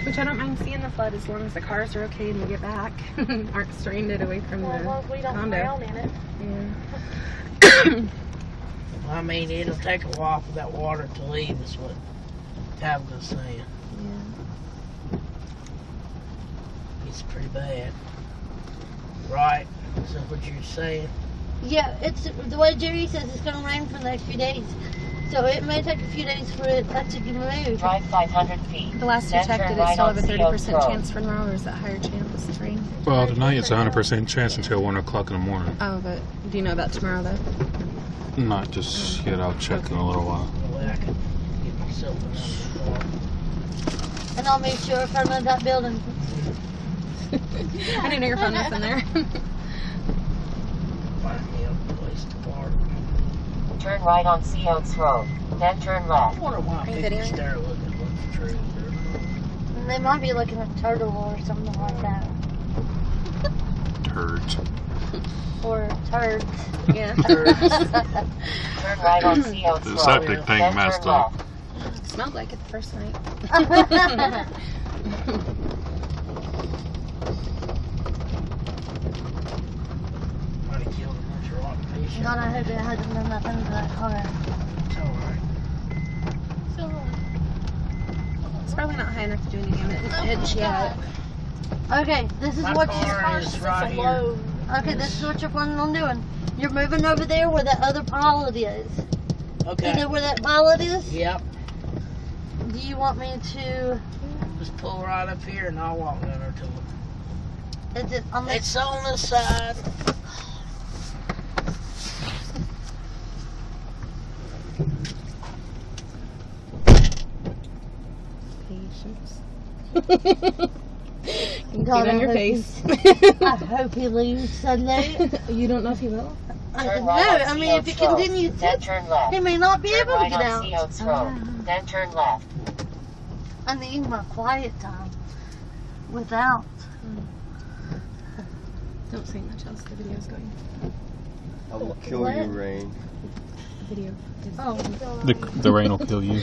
Which I don't mind seeing the flood as long as the cars are okay and we get back. Aren't stranded away from the we don't condo. drown in it. Yeah. I mean, it'll take a while for that water to leave, is what Tabitha's saying. Yeah. It's pretty bad. Right? Is that what you're saying? Yeah, it's the way Jerry says it's going to rain for the next few days. So it may take a few days for it to be moved. Drive 500 feet. The last I checked, did it still have a 30% chance for tomorrow, or is that higher chance of rain? Well, tonight it's a 100% chance until 1 o'clock in the morning. Oh, but do you know about tomorrow, though? Not just yet. I'll check in a little while. The way I can get myself around the car. And I'll make sure if I'm in that building. I didn't know your phone was in there. Find me a place to park. Turn right on Sea Oaks Road, then turn I left. wonder why Are you people videoing? stare looking at the trees. And they might be looking at turtle or something like that. Turds. Or turds. Yeah. Turn right on Sea Oaks The Road, septic tank then messed turn up. left. It smelled like it the first night. Might have killed a bunch of rock fish. God, I hope it hasn't done nothing to that car. It's alright. It's probably not high enough to do any damage yet. Okay, this is My what car is right here. Okay, this is what you're planning on doing. You're moving over there where that other pilot is. Okay. You know where that pilot is? Yep. Do you want me to? Just pull right up here and I'll walk under to it. Is it on the? It's on the side. Patience. God, on your I hope face. I hope he leaves Sunday. You don't know if he will? I Turn don't know. right I on mean, Sea if he Oaks Road, continues, then turn left. he may not be Turn able to right get on Sea out. Oaks Road, then turn left. I need my quiet time without. Don't say much else. The video's going. I will kill What? you, Rain. The video. Oh, The rain will kill you.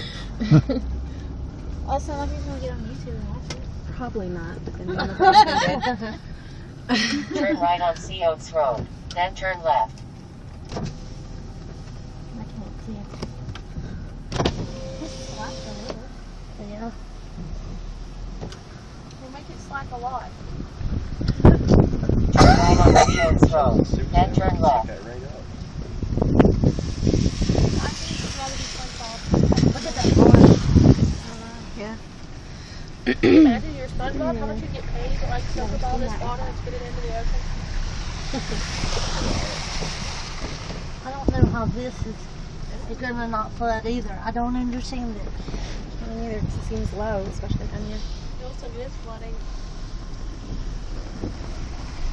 Also, like he's gonna get on YouTube and watch it. Probably not, depending on the person. Turn right on Sea Oaks Road, then turn left. I can't see it. Yeah. We'll make it slack a lot. Turn right on Sea Oaks Road, then turn left. Okay, right up. I think it's rather be SpongeBob. Look at that bar. Yeah. Imagine you're SpongeBob, how much you get paid to like soak up all this water and spit it into the ocean. I don't know how this is gonna not flood either. I don't understand it. I don't either, 'cause it seems low, especially down here. It also is flooding.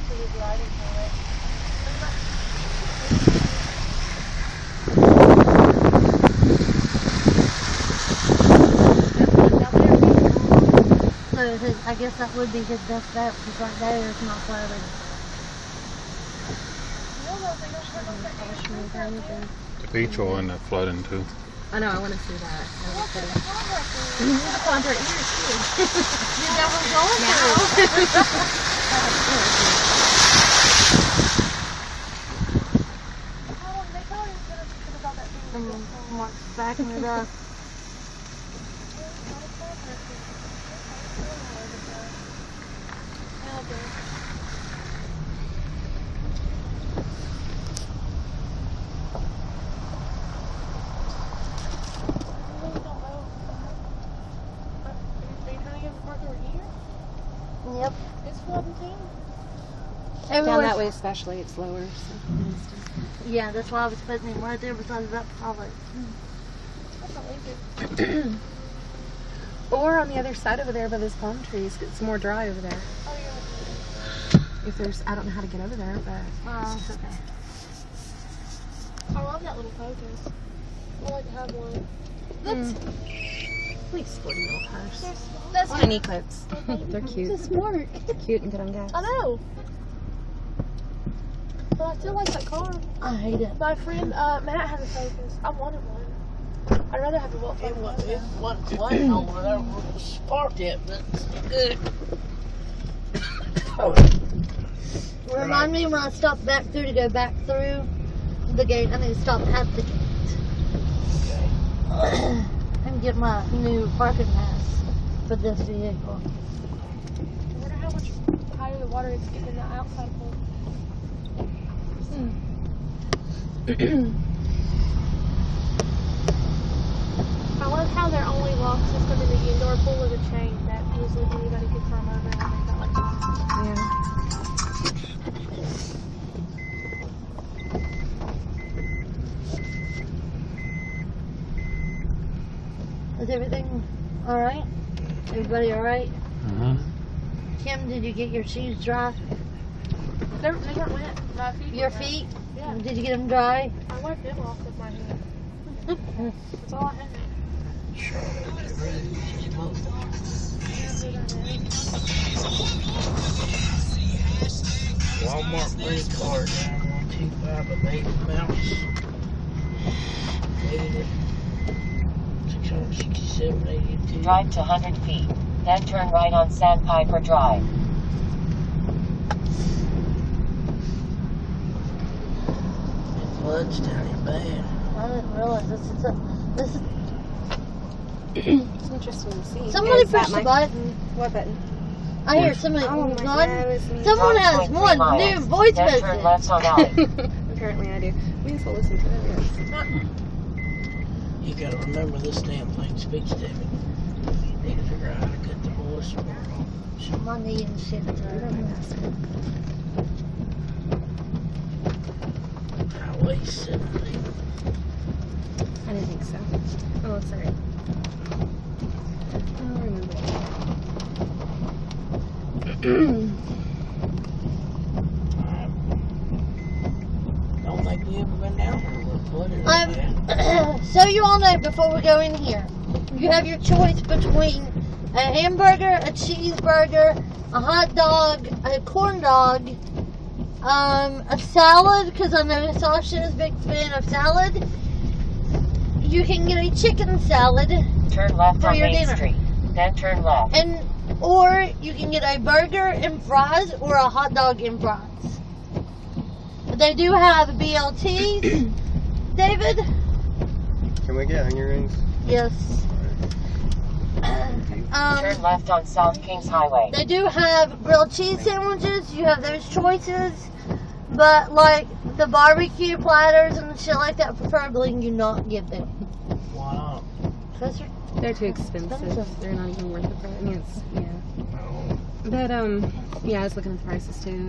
So you're driving through it. So I guess that would be his best bet because right there is not flooding. The beach will end up flooding too. I know, I want to see that. That looks pretty. You need to pond our ears too. You know what I'm going through. Mark's backing it up. Yep. It's flooding too. Down Everywhere. that way especially, it's lower. So. Yeah, that's why I was putting him right there beside that pilot. That's not easy. Or on the other side over there by those palm trees. It's more dry over there. Oh, yeah. If there's, I don't know how to get over there, but It's okay. I love that little focus. I like to have one. That's like sporty little cars. that's I want an Eclipse. They're cute. That's smart. Cute and good on gas. I know. But I still like that car. I hate it. My friend Matt has a Focus. I wanted one. I'd rather have a well It fun wasn't flooding over there where it was parked at, but it's still good. Remind me when I stop back through to go back through the gate. I need to stop at the gate. Okay. And get my new parking pass for this vehicle. I wonder how much higher the water is getting in the outside pool. I love how their only lock system in the indoor pool is a chain that easily anybody could climb over and make that like that. Yeah. Is everything alright? Everybody alright? Mm-hmm. Kim, did you get your shoes dry? They weren't wet. My feet Your were wet. feet? Yeah. Did you get them dry? I wiped them off with my hand. That's all I had. Walmart money card 9125 of Baby Mouse. Dated 667.82. Drive to 100 feet. Then turn right on Sandpiper Drive. It floods down here bad. I didn't realize this is It's interesting to see. somebody Is that push the my- button. What button? I hear somebody Oh my one. God, it was me. Someone has 1.3 one miles. new voice Then turn left message. on Allen. Apparently I do. We just listen to it. Yes. You gotta remember this damn thing speaks to me. Need to figure out how to cut the voice. Money and shit. Highway 70. I didn't think so. Oh, sorry. I'll remember. Don't think we ever been down here where it flooded bad. So you all know before we go in here, you have your choice between a hamburger, a cheeseburger, a hot dog, a corn dog, a salad, because I know Sasha is a big fan of salad. You can get a chicken salad, Turn left For on your Main dinner. Street. Then turn left. or you can get a burger and fries or a hot dog and fries. But they do have BLTs. David? Can we get onion rings? Yes. Turn left on South Kings Highway. They do have grilled cheese sandwiches. You have those choices. But, like, the barbecue platters and shit like that, preferably you not get them. Why not? Because They're too expensive. They're not even worth the price. I mean, it's, yeah. But, yeah, I was looking at the prices too.